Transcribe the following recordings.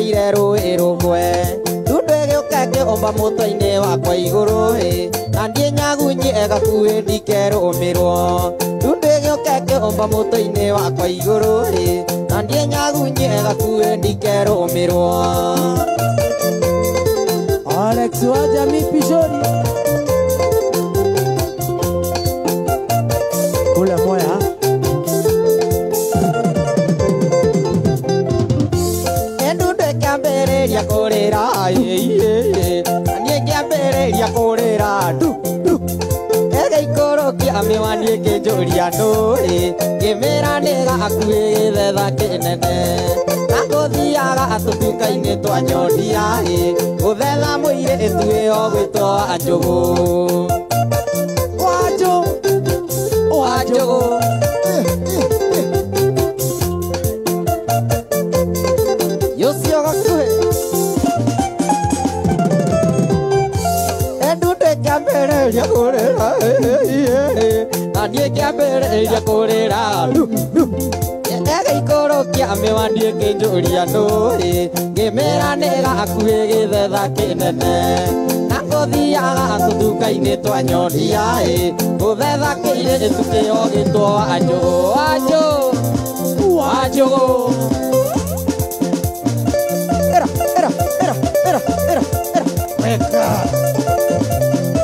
ire rũĩ rũmwe ndundu ĩgĩũka ũmba mũtwe-inĩ wakwa igũrũ na ndiĩ nyagunyi ĩgakuĩ ndikerũmĩrwo ndundu ĩgĩũka ũmba mũtwe-inĩ wakwa igũrũ na ndiĩ nyagunyi ĩgakuĩ ndikerũmĩrwo. Alex wa Jamii Pishori kule moya ndundu ĩkĩambĩrĩria kũrĩra na niĩ ngĩambĩrĩria kũrĩra ĩgĩikũrũkia mĩwani ĩkĩnjũria nũĩ ngĩmĩra nĩgakuĩ gĩthetha kĩnene na ngũthiaga tũtuka-inĩ twa nyondia gũthetha mũirĩtu ĩyo gwĩtwo Wanjũgũ Wanjũgũ Yũcio gakuhĩ ndundu ĩkĩambĩrĩria kũrĩra na niĩ ngĩambĩrĩria kũrĩra ĩgĩikũrũkia mĩwani ĩkĩnjũria nũĩ ngĩmĩra nĩgakuĩ gĩthetha kĩnene na ngũthiaga tũtuka-inĩ twa nyondia gũthetha kĩirĩtu kĩyo gĩtwo Wanjũgũ Wanjũgũ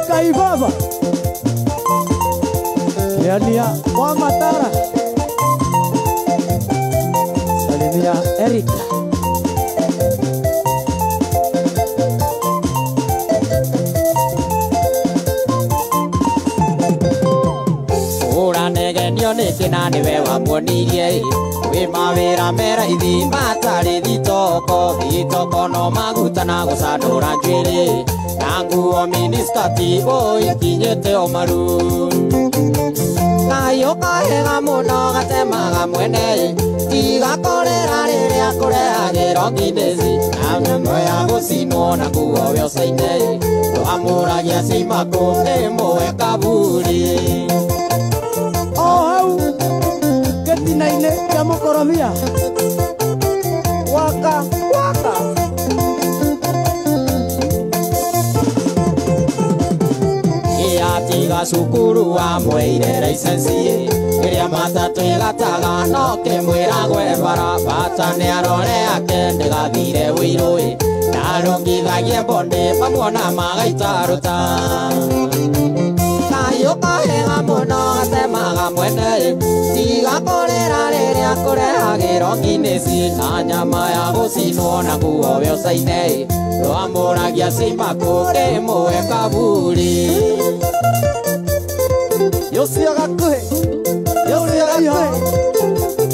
Kaibaba Kiania wa Matara Salimia Erika ũranegenio nĩ kĩna nĩwe wamuonirie wĩ mawĩra meraithi matarĩ thitoko no maguta na gũcandũra njuĩrĩ na nguo miniskati ikinyĩte o maru kayũ kahega mũno gatemaga mwene tigakorera rĩrĩa kũrehagĩrwo nginĩci na nyamũ ya gũcinwo na nguo wĩocaine twamũragia cimakũ ĩmwe kaburi o hau gĩtina-inĩ kĩa mũkorobia waka tiga cukuru wa mwĩire license ĩrĩa matatũ ĩgataga no kĩmwĩra gwe bara bata nĩ arore ake ndĩgathire wĩirũĩ na arũngithagie bonde pamuona magaita ruta kayũ kahega mũno gatemaga mwene tigakorera rĩrĩa kũrehagĩrwo nginĩci na nyama ya gũcinwo na nguo wĩocaine twamũragia cimakũ ĩmwe kaburi Yũcio gakuhĩ Yũcio gakuhĩ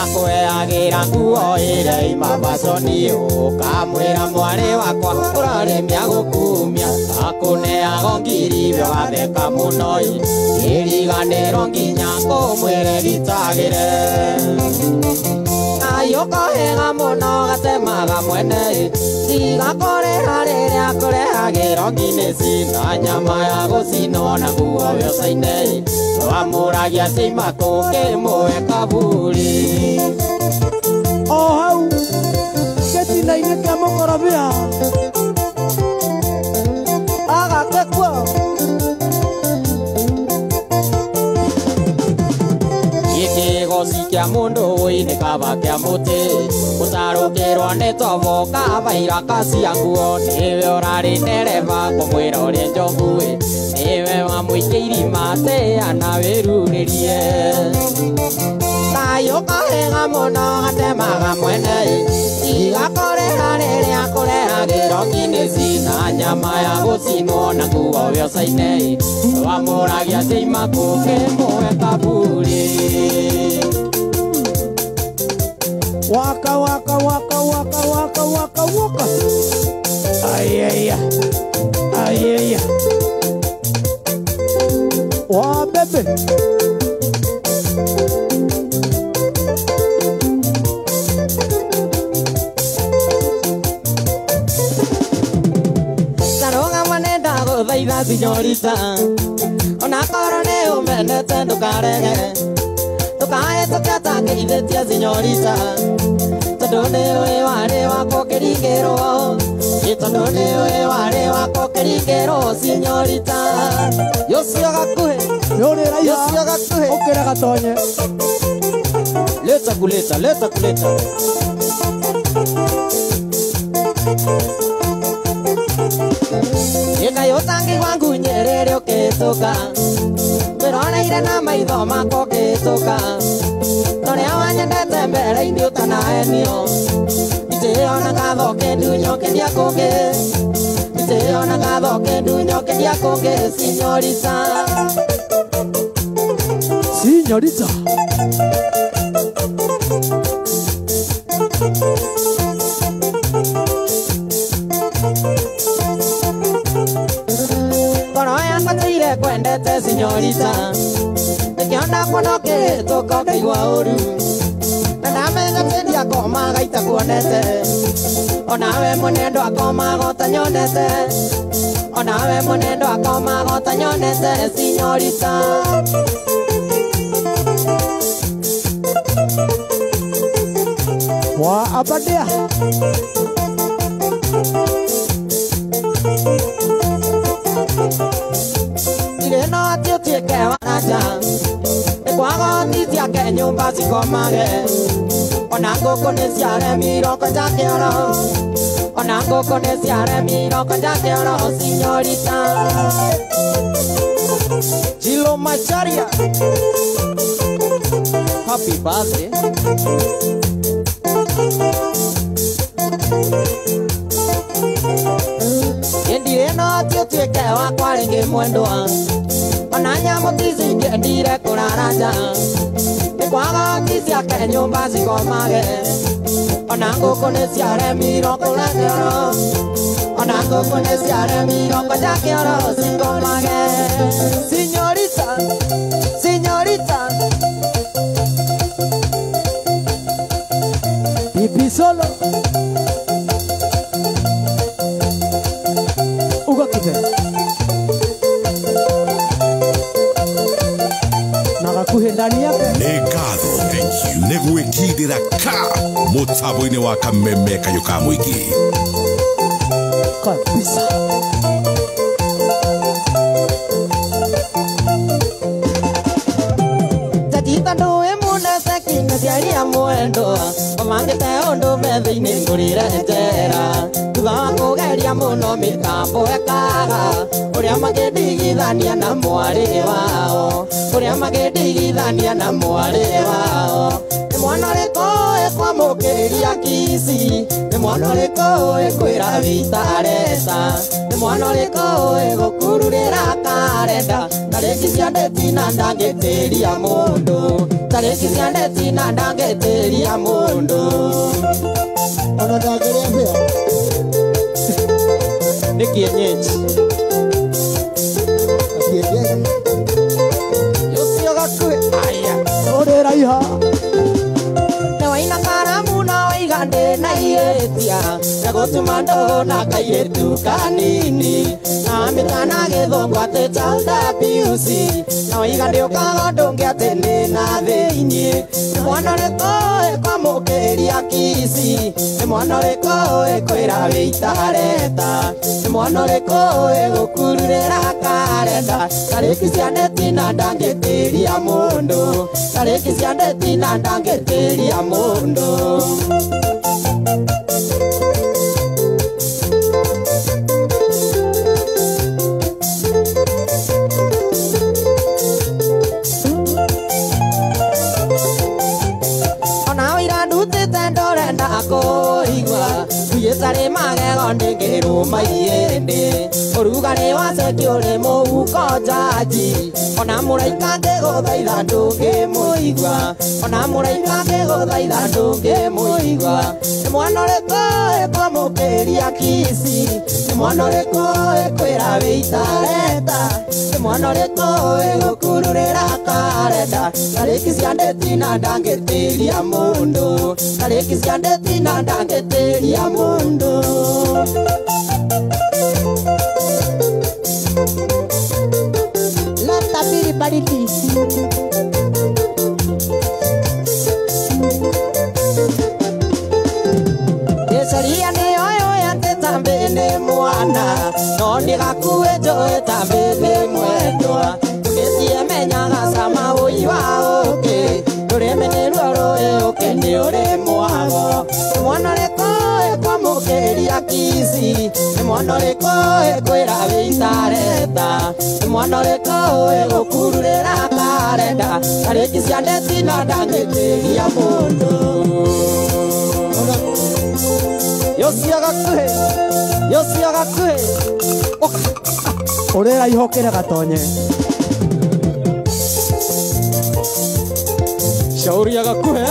akũheagĩra nguo ĩrĩa imabaconi ũkamwĩra mwarĩ wakwa ũraremia gũkumia akũneaga ngiri watheka mũno ĩriganĩrwo nginya kũmwĩre gitagĩre kayũ kahega mũno gatemaga mwene tigakorera rĩrĩa kũrehagĩrwo nginĩci na nyama ya gũcinwo na nguo wĩocaine twamũragia cimakũ ĩmwe kaburi o hau gĩtina-inĩ kĩa mũkorobia agakĩkuo gĩkĩgoci kĩa mũndũ ũine kaba kĩa mũtĩ gũtarũkĩrwo nĩ tobo kabaira kacia nguo nĩwe ũrarĩ ndereba kũmwĩra ũrĩa njoguĩ nĩwe wamũikia irima tĩana wĩrurĩrie kayũ kahega mũno gatemaga mwene tigakorera rĩrĩa kũrehagĩrwo nginĩci na nyama ya gũcinwo na nguo wĩocaine twamũragia cimakũ ĩmwe kaburi waka waka waka waka waka waka waka ayaya ayaya wa bebe ya señorita ona korone umenete ndukarege tukae tukatake ithetia señorita tondone we ware wako kirigero tondone we ware wako kirigero señorita yocio gakuhe yocio gakuhe okera gatonye leta kuleta Eka yotangi wangu nyerere oketoka Merona ire na maitho mako oketoka Tore awanyendete mbere-ini utanaenio Ite ona gatho kendunyo kendia koge Ite ona gatho kendunyo kendia koge Señorita Señorita Kwendete señorita Nikiona kono ketoka ukaigua uru Na namenga tendi akoma gaita kuonete Onawe munendo akoma gota nyonete Onawe munendo akoma gota nyonete señorita Wa abadia Ireno atio tieke wanaja Ekwago titia ke nyumba sikomage Ona ngoko nesiare miroko jake oro Ona ngoko nesiare miroko jake oro señorita Chilo Macharia Happy birthday Yendireno atio tieke wakwa ringi mwendwa Ona nyamo tizi ndire kuraraja Ekwaga tisia ke nyumba sikomage Ona ngoko nesiare miroko jake oro Ona ngoko nesiare miroko jake oro sikomage Señorita Señorita Pipi solo Uga kipe Nagakuhe ndani yake Legado negwikindira ka mutabo-ini wa kameme kayo ka mwiki kabisa Tatita ndoe muna sakina siaria mwendo Omangete ondo bethe-ini ngurire njera Thutha wa kugeria muno mitambo ekaga Uria magindigithania na mwari wao Uria magindigithania na mwari wao Ni mwana uriko ekwamukiriria kisi Ni mwana uriko ekwira vitareta Ni mwana uriko egukururira karenda Tariki cia ndeti na ndangitiria mundu Tariki cia ndeti na ndangitiria mundu Ona ndageria mbea Ni kienyeji Kienyeji Yocio gakuhe aya Orera iha Na waina karamu na waigande na ietia Na gutuma ndona kairetu kanini Na mitana githongo ati child abuse Na waigande ukaga ndungi ati ni na thiini Ni mwana uriko ekwamukiria kisi Ni mwana uriko ekwira witareta Ni mwana uriko egukururira karenda Tariki cia ndeti na ndangitiria mundu Tariki cia ndeti na ndangitiria mundu Ona wira ndutite ndorenda kuigua Tuyetare magego ndingiruma iende Urugari wa seki uri muhuko jaji Ona muraika ngiguthaitha ndungimuigua Ona muraika ngiguthaitha ndungimuigua Ni mwana uriko ekwamukiria kisi Ni mwana uriko ekwira witareta Ni mwana uriko egukururira karenda Tariki cia ndeti na ndangitiria mundu Tariki cia ndeti na ndangitiria mundu no ndigakue njoe ta mbĩmbĩ mwendwa ngĩthiĩ menyaga cama ũi wa ũkĩ rũrĩmĩ nĩruo rũĩ ũkĩ nĩ ũrĩ mwago nĩ mwana ũrĩkũĩ kwamũkĩria kici nĩ mwana ũrĩkũĩ kwĩra wĩitareta nĩ mwana ũrĩkũĩ gũkururĩra karenda tarĩki cia ndeti na ndangĩtĩgia mũndũ Yosia gakuhĩ Ũrĩra ihokere gatonye Shauri ya gakuhĩ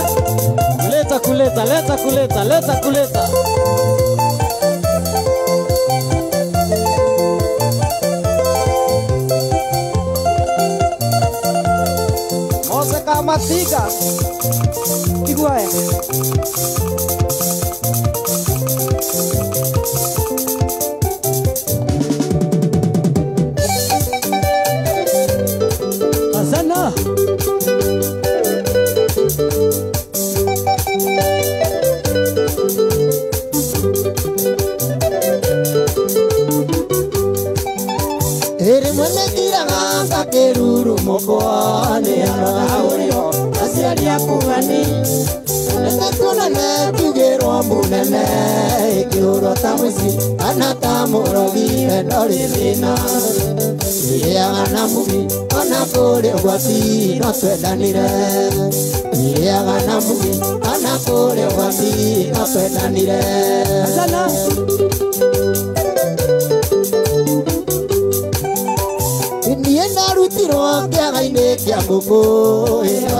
Leta kuleta Mose Kamatika Iguae Asana Ere mwene kiranga keruru mokwane Aureo asiari akugani Nekakuna netugero munene Ikiuro tamusi anatamorogi endori thina Iriaga mugi ona kure gwati no twendanire Iriaga mugi ona kure gwati no twendanire Asana Niĩ narutirwo kĩaga-inĩ kĩa ngũkũ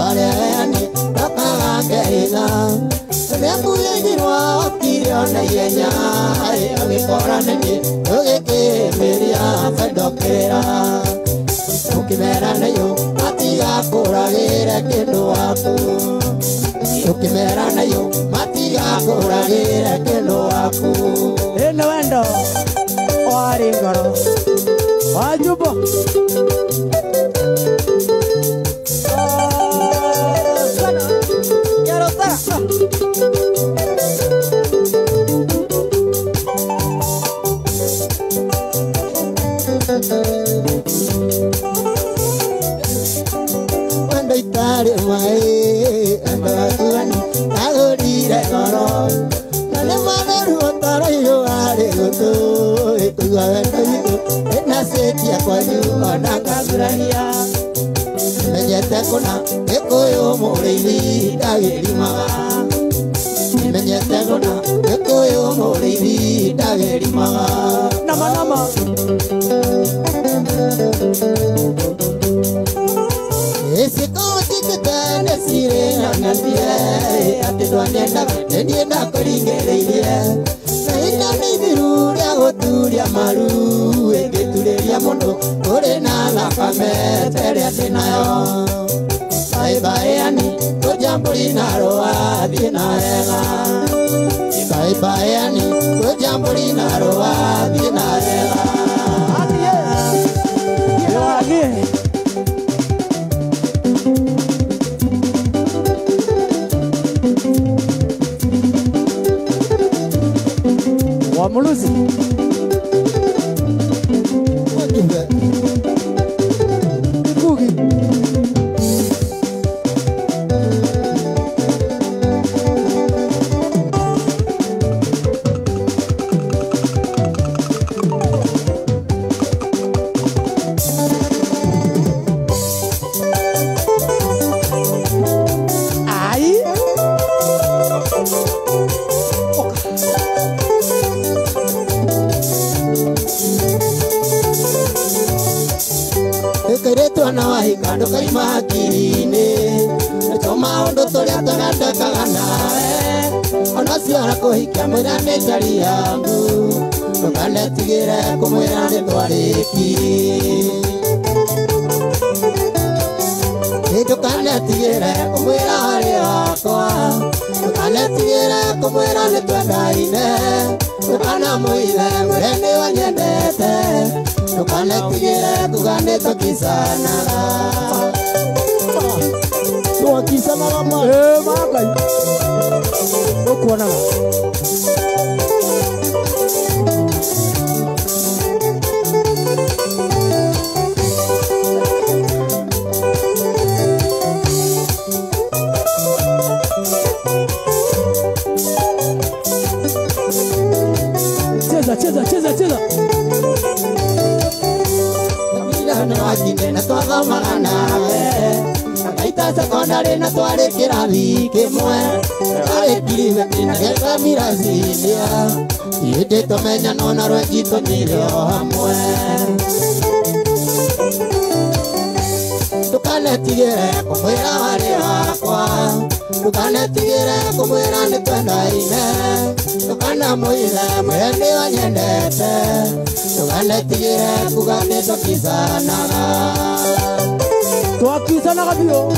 Areani ndakaga ngehĩga Rĩrĩa mũgĩgirwo okire ona ihenya Agĩkora nĩniĩ ũgĩkĩmĩria ndokĩrĩra Ũkĩmera nĩyo matigakũragĩre kĩndũ waku Ũkĩmera nĩyo matigakũragĩre kĩndũ waku Ĩno wendo warĩ ngoro Wajubo Cuando itare mai ando atuani agorire goro Nale maneru otaro yo are goto etuga vendo ena setia kwa yu ananga gurania Menyete kuna ekoyo moreili dagerimaga Menyete kuna ekoyo moreili dagerimaga Nama Ese koti que tane sirena nandie Atido anenda nendienda koringereirie Naina nibiruria goturia maru Egetureria mondo Orena la fame Teria tinayo Bye bye ani Kojamburi naroa Dinaela Bye bye ani Kojamburi naroa Dinaela Adiye Wamuluzi Kugi Kando kaima kirine Choma ondo toria tonatakaga nawe Ona ciara kuhikia mwira nĩ njari yangu Ndũkanetigĩre kũmwĩra nĩ twarĩkirie Ndũkanetigĩre kũmwĩra harĩ wakwa Ndũkanetigĩre kũmwĩra nĩ twendaine Ndũkanamũire mwĩre nĩ wanyendete Ndũkanetigĩre kuga nĩ tũkicanaga Tũkicanaga magai Ũkuonaga cheza cheza cheza cheza. Kabila na wajine na twathoma nawe. Kaita sekondari na twari kirathi kimwe. Ari kiriwe na geka mirazinia. Yende tumenya nona rwejito nilio hamwe. Tukanetigire kumwira wari wakwa. Tukanetigire kumwira nitwendaine. Tukanamuire mwene wanyendete. Tukanetigire kugane tukizanaga. Twakizanaga bio.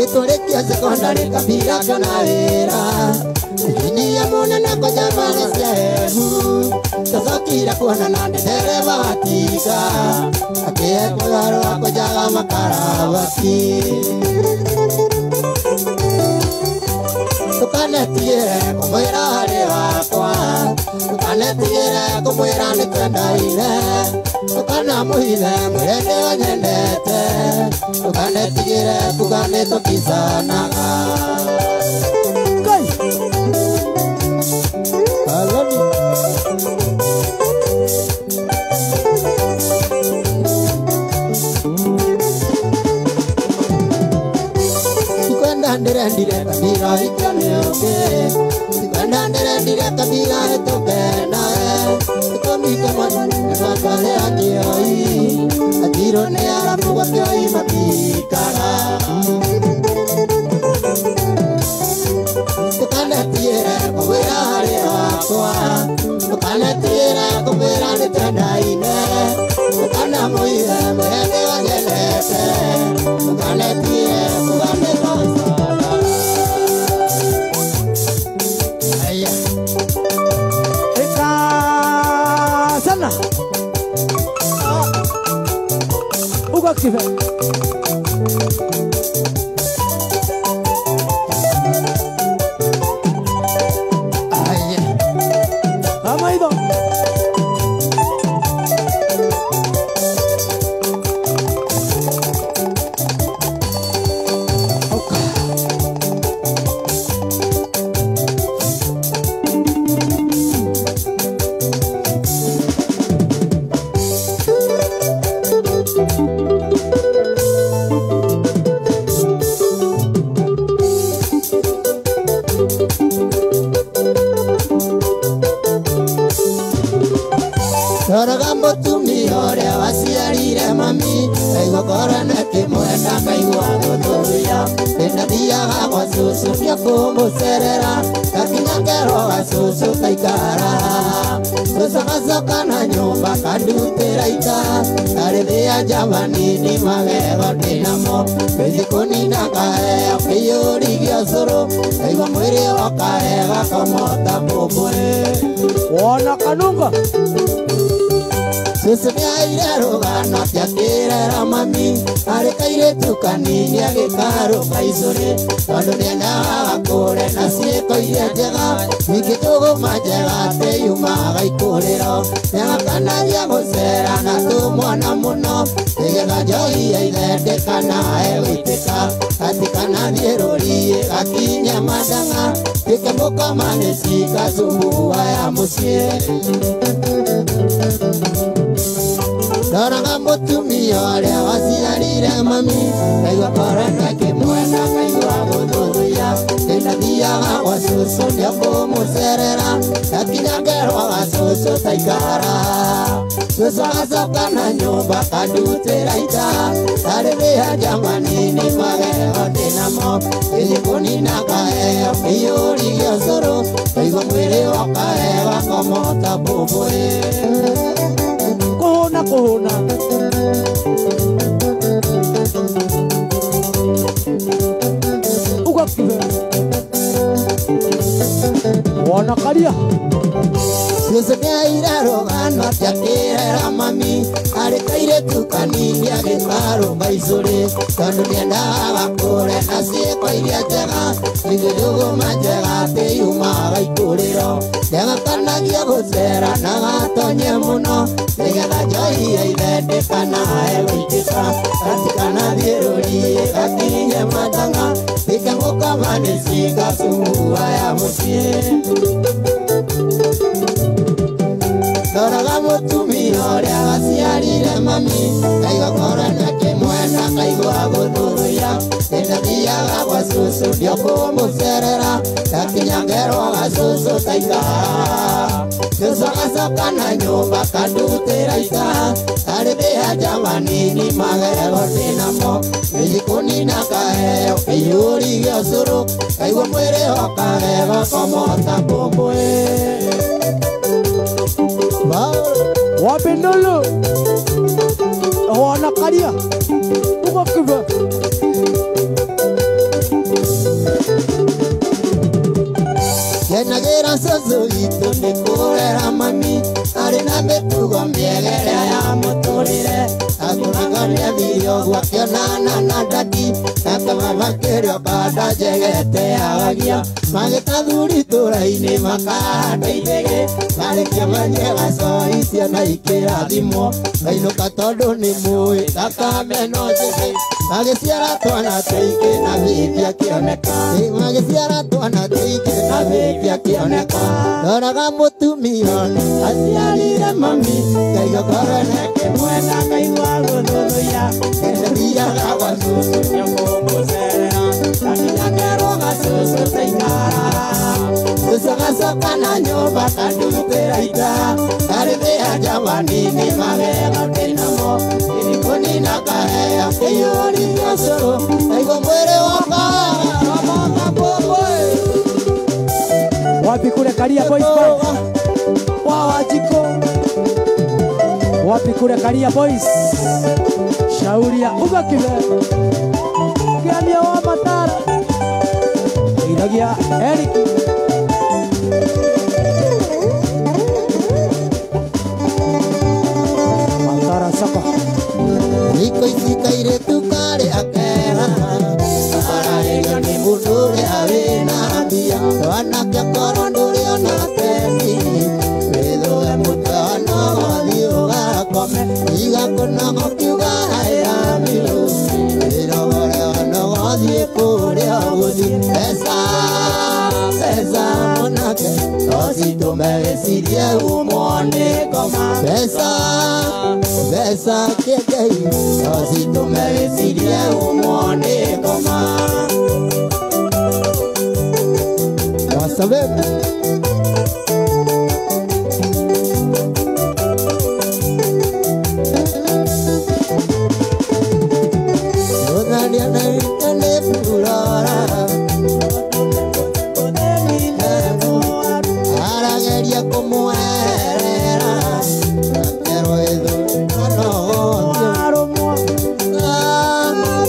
Turekia sekondari kabila kana wera. Ini ya mona na koja bana sehu. Tasokira kuona na dereva watika. Akia kularo koja makarawati. Tukanetigire kumwira hari wakwa. Tukanetigire kumwira nitwendaine. Tukanamuire mwene wanyendete. Tukanetigire kugane tukizanaga. Kai. I love you. Tukwenda ndire kabila ikanyoke. Tukwenda ndire kabila itokenda. Tukomite mwana twakale akioi. Atiro ne arabu wakioi mapikara. Tukanetigire kumwira hari wakwa. Tukanetigire kumwira nitwendaine. Tukanamuire mwene wanyendete. Tukanetigire kugane tukizanaga. Aya. Eka sana. Uga kive. Aya. Amaido. Toraga mutumia uria waciarire mami. Kaigua korana kimwenda kaigua guthuria. Ndina thiaga gwa cucu ngia kumucerera. Gakinya ngerwa cucu kaikara. Cucu gacoka na nyumba kandutira ita. Karithia jamanini magego ndinamo. Mbithi kunina kaheo kĩiyũri gĩa ũcũrũ. Kaigua mwĩrĩ wakae gakomota mbũmbũĩ. Wona kanunga. Cucu nĩaire rũgano akĩakĩrera mami. Arĩ kairĩtu kanini agĩkarũka icũrĩ. Tondũ nĩendaga gakũre na ciĩko iria njega. Ningĩ tũgũma njega atĩ yumaga ikũrĩro. Nĩagakanagia gũcera na tũmwana mũno. Nĩgetha njohi ya ithe kana egũitĩka. Ati kanathiĩ rũriĩ gakinye mandang'a. Gĩke mũkoma nĩ cika cumbua ya mũciĩ. Ndoraga mutumia uria waciarire mami. Kaigua korana kimwenda kaigua guthuria. Ndina thiaga gwa cucu ngia kumucerera. Gakinya ngerwa gwa cucu taikara. Cucu agacoka na nyumba kandutira ita. Karithia jamanini magego ndinamo. Mbithi kunina kaheo kĩiyũri gĩa ũcũrũ. Kaigua mwĩrĩ wakae gakomota mbũmbũĩ. Kuhuna. Uga kive. Wona karia. Cucu nĩaire rũgano akĩakĩrera mami. Arĩ kairĩtu tukaniria gĩtaro maicũrĩ tondũ nĩendaga kũre na ciĩko iria njega igĩthũgũma njega atĩ yumaga ikũrĩro ndegakanagia gũcera na gatonye mũno nĩgetha njohi yaithendĩkana egũitĩka gatikana thiũrũrie gakinye matanga ikangũkama nĩcinga cungua ya mũciĩ Doraga mũtumia ũrĩa gaciarire mami kaigokora na kĩmwena kaigua gũthũrũia nĩndathiaga gwa cũcũ ndiokũmũcerera ndakinya ngerwo ga cũcũ taikara cũcũ agacoka na nyũmba kandutĩra ikara arĩthĩa jamanini magego ndĩnamo gĩjikũnina kaheo kĩihũri gĩa ũcũrũ kaigua mwĩrĩ hokagego komota mbũmbũĩ Wapendolo Wana karia Uga kiba Yenagera sozo itu nikurera mami Arina betugo miegere ya muturire Akunagaria video gwakionana na dadi Nakamamakĩrio kada jegete agagia Magĩtathuri tũra-inĩ makandeithĩge Marĩkia manyega coĩ ciana ikĩrathimwo Ngainũka tondũ nĩ mũĩ ndakameno njĩge Magĩciara twana tũingĩ na bibi akĩoneka Magĩciara twana tũingĩ na bibi akĩoneka Ndoraga mũtumia aciarire mami Ngaigokora nake mwena ngaigua gũthũthũia Nĩndathiaga gwa cũcũ nyakũmũcerera Ndakinya ngerwo ga cũcũ taikara Cũcũ agacoka na nyũmba kandutĩra ikara Arĩthĩa jamanini magego ndĩnamo Irikũnina kaheo kĩihũri gĩa ũcũrũ Kaigua mwĩrĩ wokaga komota mbũmbũĩ Wapi kule karia boys boys Wawajiko Wapi kule karia boys Shauria uga kibe Kiambia wa matara Ilagia Eric Matara sako Niko isikaire tukare akera Ararerio ni mundure awena ambia Wanake korondure ona tesi Wedhoe mutano Liuga kome Iga kunogo kiuga haya milu Wirogore ono godhie kure oguthi Pesa Pesa monake Tosi tumegecirie umone koma Pesa Pesa kekei Tosi tumegecirie umone koma Wasabebu Yodalia na itale purora Arageria kumuerera Pero edo no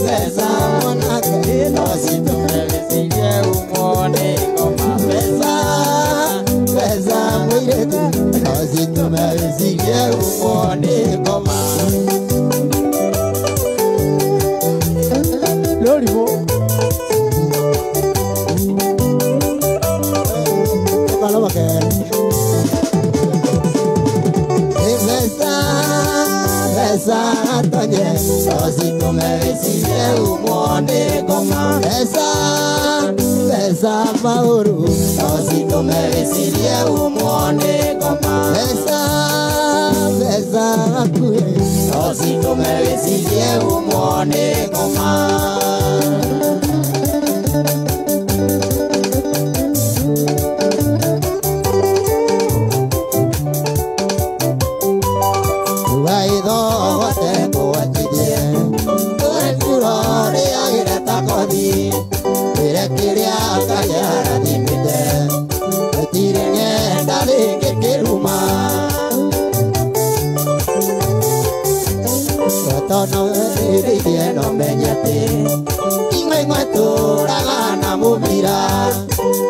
Pesa monake Tosi tumegecirie umone koma Pesa Pesa mwiretu Tosi tumegecirie umone koma Loribo Kalau pakai Pesa tonye Tosi tumegecirie umone koma Pesa mauru Tosi tumegecirie umone koma Pesa akue Tosi tumegecirie umone koma Tono iritie no menyate Ingwe tũraga na mũbira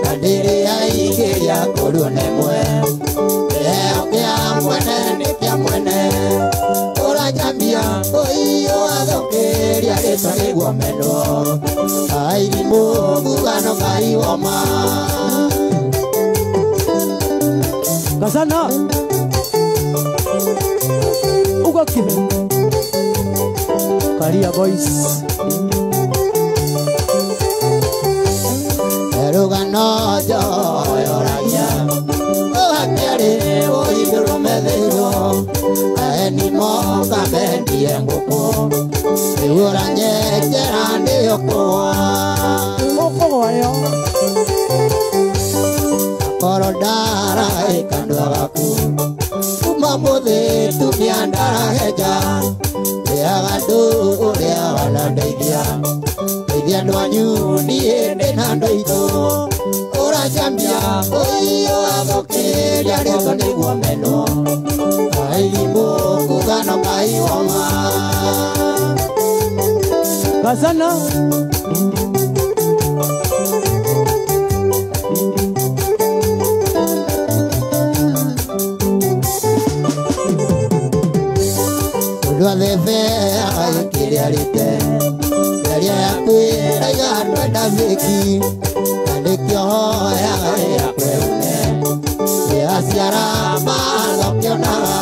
na ndĩrĩa igĩria kũrũ nemwe kĩheo kĩa mwene nĩ kĩa mwene ũranjambia oiyo athokeria rĩtwa nĩguo mendwo airimu gugano kaiwoma Kasana Uga kibe Karia boys Erugano joyoragia Ohakiari oiduro metheiro Aenimo kamendie nguku Iuranye jerani okua Okogoyo Korodara ikandwa gaku Umamuthi tumiandara heja Leagandu uleagana ndeithia Ndeithia ndwanyu niende na ndoito Urachambia oiyo athokeria rĩtwa nĩguo meno Airimu kugano kaiwoma Kasana Rwathebe agĩkĩrĩa rĩte Rĩrĩa yakwĩra igatwenda thĩki Kandĩkio hoya yakweune Yaciara mathokionaga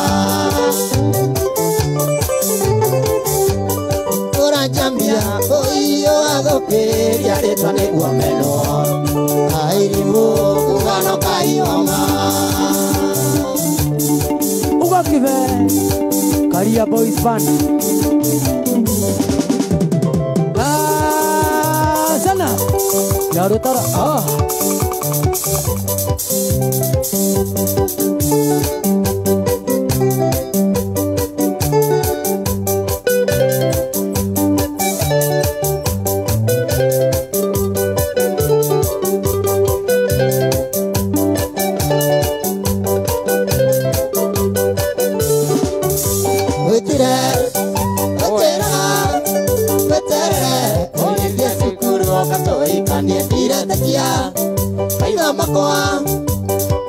Ũranjambia ũiyo athũkĩria rĩtwa nĩguo menwo Airimu kugano kaiwoma Uga kibe Karia boys band Sana Yarutara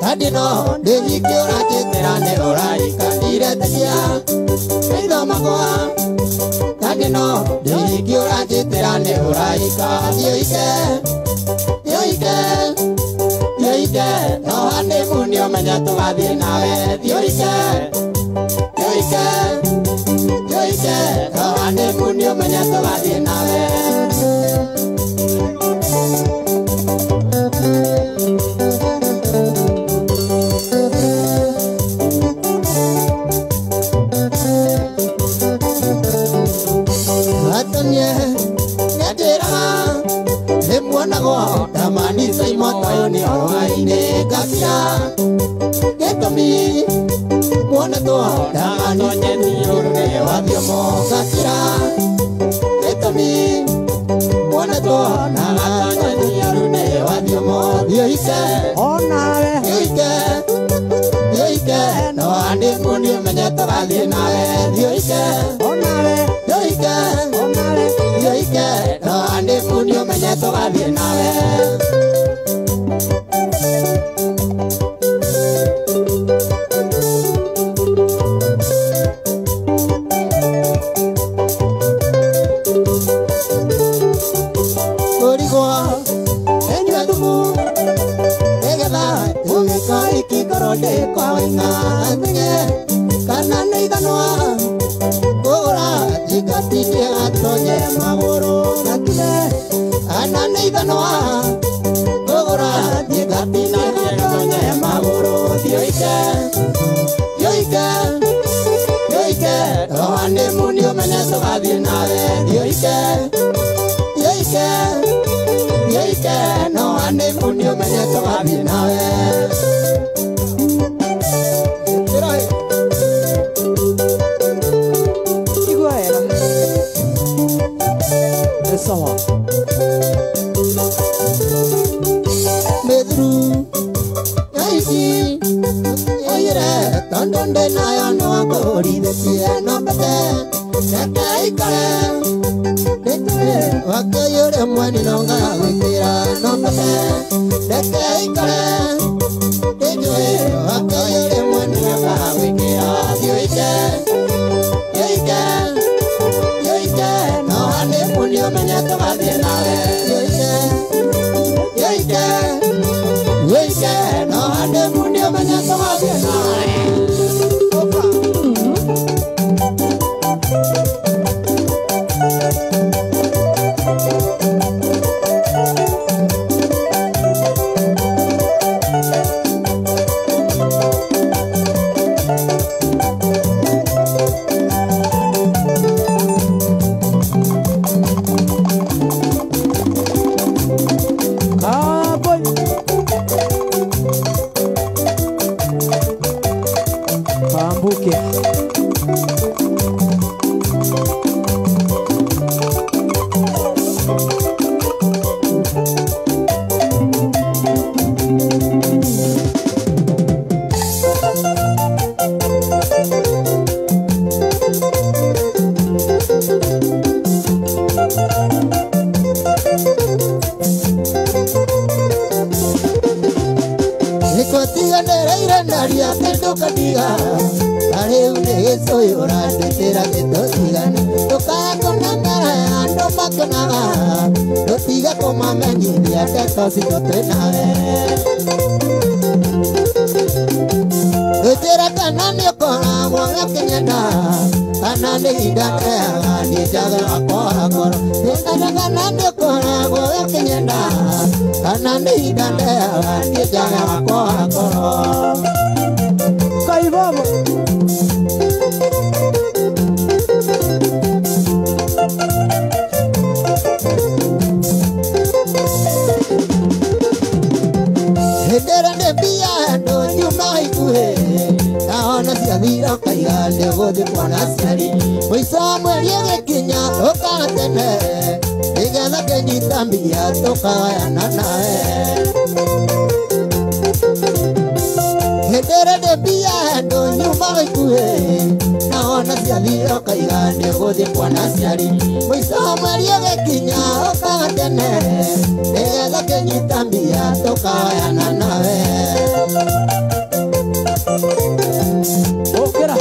Kadino devikiora jeterane orai kadire tekia Kaido makoa Kadino devikiora jeterane orai kadioike Dioike Dioike No ane munio menyato gathi nawe Dioike Dioike Dioike No ane munio menyato gathi nawe Damani say moto ni orwaine gakia Getomi Mwana to damani nyeni urne wadio mo gakia Getomi Mwana to damani nyeni urne wadio mo Yoike Onawe Yoike Yoike No ane muni menyeto gali nawe Yoike Onawe Yoike Onawe Yoike No ane muni menyeto gali nawe manya tomatie nawe yoike no ande mundio manya tomatie nawe si yo te nave Ujira kanani okora Mwanga kenyana Kanani hidane Ni jaga akora koro Ujira kanani okora Mwanga kenyana Kanani hidane Ni jaga akora koro Kai babo Vira kaigale gode kwana siari Moisa mweri egekinya okatene Egetha kenyitambia tokagayana nawe Hendere de bia endo nyuma ikuhe Naona siathira kaigale gode kwana siari Moisa mweri egekinya okatene Egetha kenyitambia tokagayana nawe Okera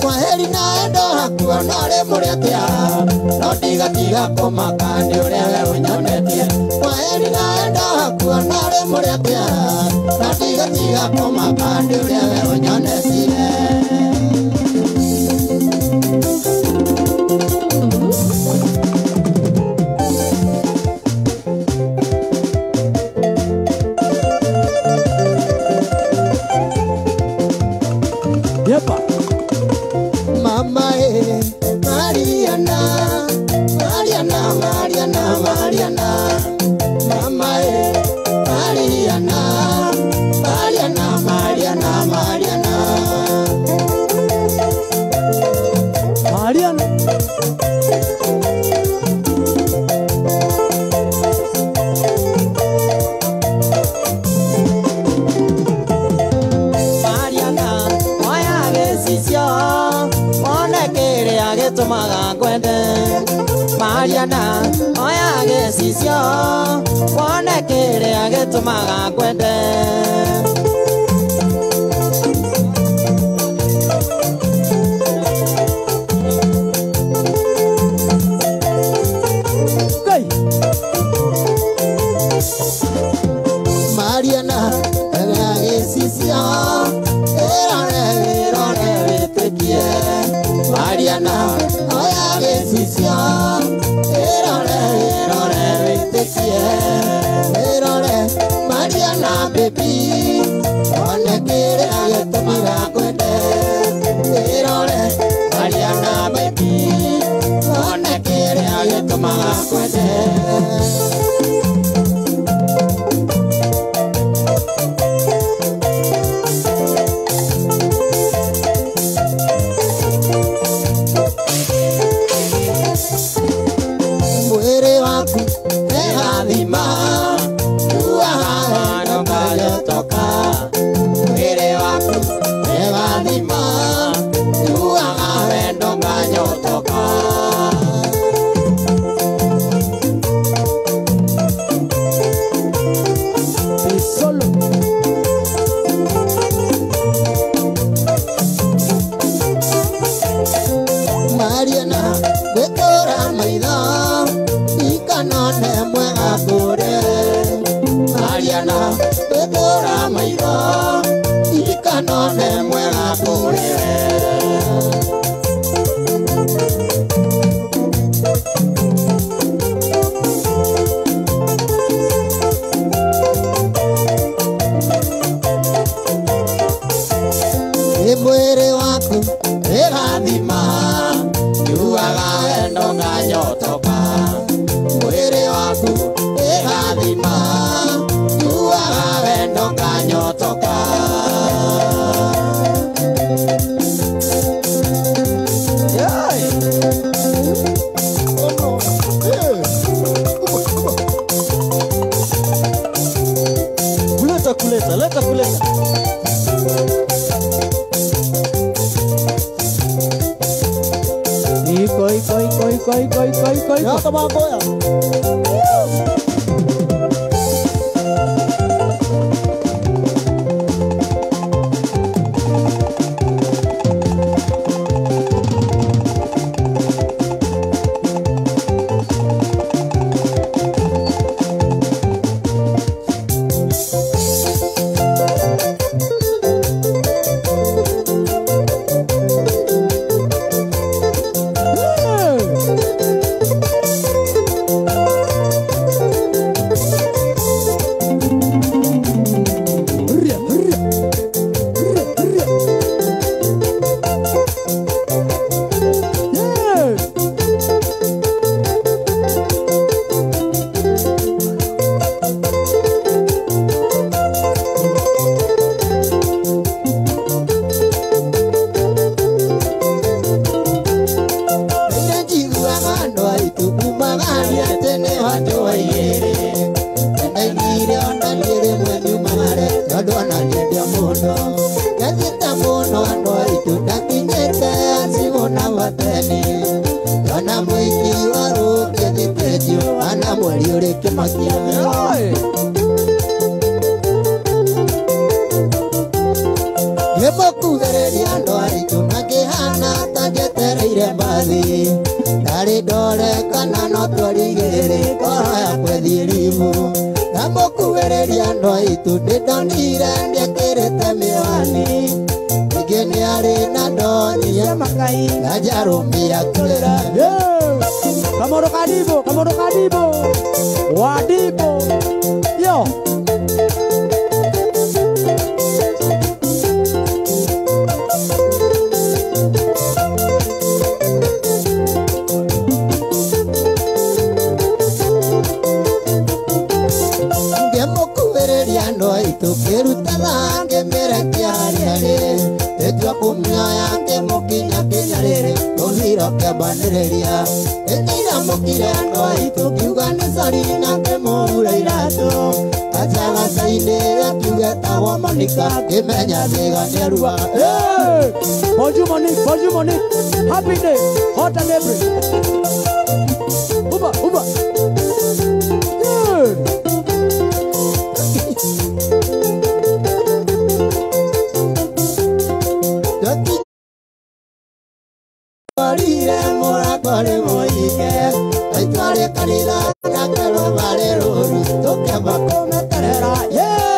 Kwaheri naendo hakuwa nore muretia No tiga koma kande urewe unyonetie Kwaheri naendo hakuwa nore muretia No tiga koma kande urewe unyonetie Mama Mariana Mariana Mariana Mariana Mama Mariana Mariana Mariana Mariana Mariana Tomaga kwende Mariana oya gesisio Wane kere age tomaga kwende Mariana oya gesisio Mariana, oya besisio, erore, vitekie, erore, Mariana baby, one kere aye tomaga kwende, erore, Mariana baby, one kere aye tomaga kwende. mwana Bedora mairo Ikanone mwega kurire Mwere waku egathima Yuaga wendo nganyotoka Mwere waku egathima Yuaga wendo nganyotoka Kuleta Koi. Ya tama boya. Kamodo kadibo. Wadibo. Yo. Banderia, etira mokira no itu kiugane sarina ke mura irato, ajaga sainera kiuga tawa manika kemenya bega nerua. Hey, bonjour Monique, happy day, hot and every. Uba. Yeah.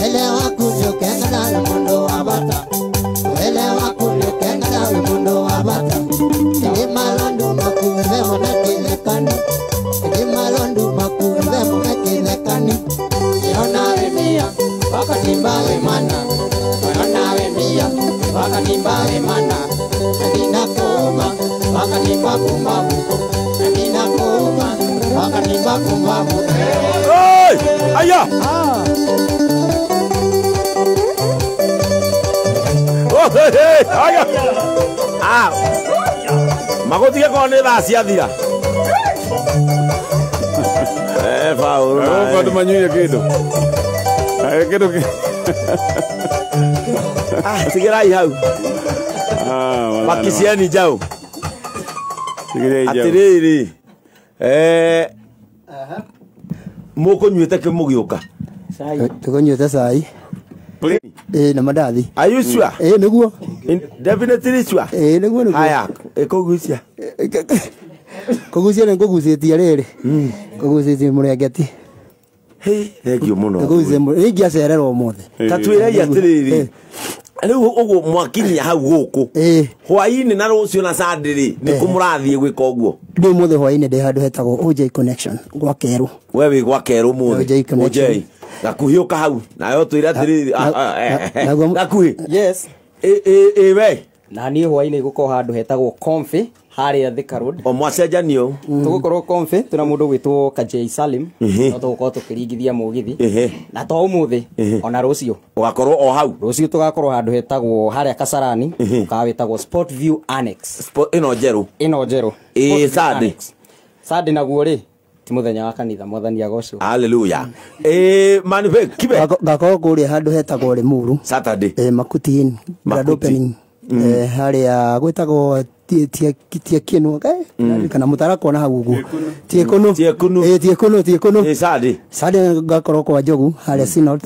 Elewa kunyo kenga na mondo abata. Elewa kunyo Wakanimba kumbamu Nina kuma Wakanimba kumbamu Oi! Aya! Oh, hey! Aya! Ah! Magotiga ko ni thacia thira. Paulo. Quando manhã kido. Kido. Sigirai hau. Pakisiani jau. Sigirai jau. Atiriri. Moko nyuete ke mugioka. Sai. Tukonyuete sai. Na madathi. Are you sure? Niguo. Definitely sure. Niguo. Haya, ekogucia. Kogucia na kogucitie riri. Kogucitie murengeti. Hey, thank you muno. Kogucia ringi acererwo mothe. Tatwira ya tiriri. Riu ugu mwakinya hau guku. Hwaini na rucio na sandiri ni kumurathie gwika uguo. Ndi mothe hwaini ndi handu hetagwo OJ Connection gwa Keru. Wewe gwa Keru mothe. OJ. Gakuhiuka hau. Nayo twira tiriri. Gakuhi. Yes. We. Na ni hwaini guko handu hetagwo Comfy haria Thika Road. O mwacenjanio. Tugukorwo Comfy tuna mundu gwitwo Kajay Salim. No tugukorwo tukiringithia mugithi. Na to umuthi ona rucio. Ugakorwo o hau. Rucio tugakorwo handu hetagwo haria Kasarani. Ukawetagwo Sport View Annex. Sport ino njeru. Sadi. Sadi naguo ri ti muthenya wa kanitha mwathani agocwo. Hallelujah. Manife kibe. Gakorwo kuria handu hetagwo Limuru. Saturday. Makuti grand opening. Haria gwetagwo tia kinu kana mutarako na hagugu tiekunu sadi kwa jogu haria Synod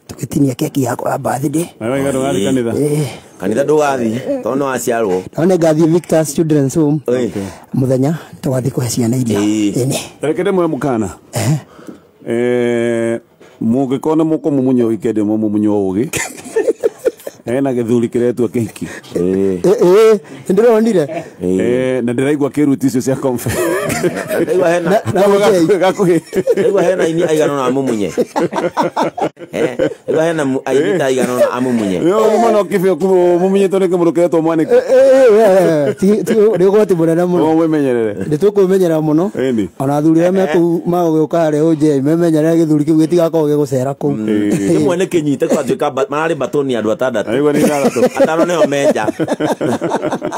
tukitinia keki yako ya birthday kanitha ndugathi tono aciarwo none gathi Victor Children's Home muthenya tugathi kuhecia na irio rekede mwe mukana mugikona muko mumunyo ikede mumunyo ugi na githuri kiretwa keki ndironire na ndiraigwa kiruti icio cia Comfy ndaigwa hena gakuhi ndaigwa hena ini aigana na mumunye ndaigwa hena aini aigana na amumunye yo mwana kifio ku mumunye tone ke murukeretwo mwane ti rigoti munene muno mwemenyerere nditukumenyera muno ona thuri ame ku magũgĩũka harĩa OJ memenyerere gĩthuri kĩu gĩtigakorwo gĩgũcera kũu imwe nĩ kĩnyite twatuĩka mararĩ batoni andũ atandatũ aigua nĩ ithathatũ atano nĩo menja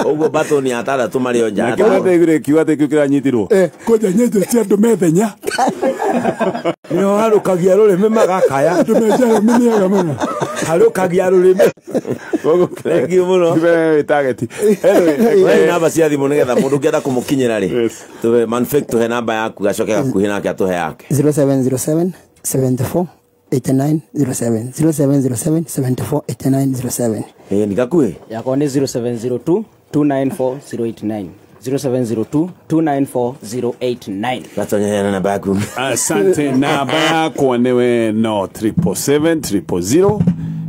ũguo batoni atandatũ marĩ o nja nĩkĩrategire kiuga atĩ kĩu kĩranyitirwo koja nyete cia andũ methenya nĩo harũkagia rũrĩmĩ magakaya andũ menjaga mĩnĩaga mũno harũkagia rũrĩmĩ thengi mũno target anyway namba cia thimũ nĩgetha mũndũ ũngĩenda kũmũkinyĩra rĩ tũhe manfect tũhe namba yaku gacoke gakuhĩ nake atũhe yake 0707 74 8907 0707 74 8907 ni gakuhĩ yakwa nĩ 0702 294 089 0702 294 089 gatonyeana namba yaku asante namba yakwa nĩwe no 777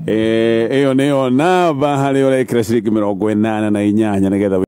ĩyo nĩyo namba harĩa ũrekĩra ciringi 88 nĩgetha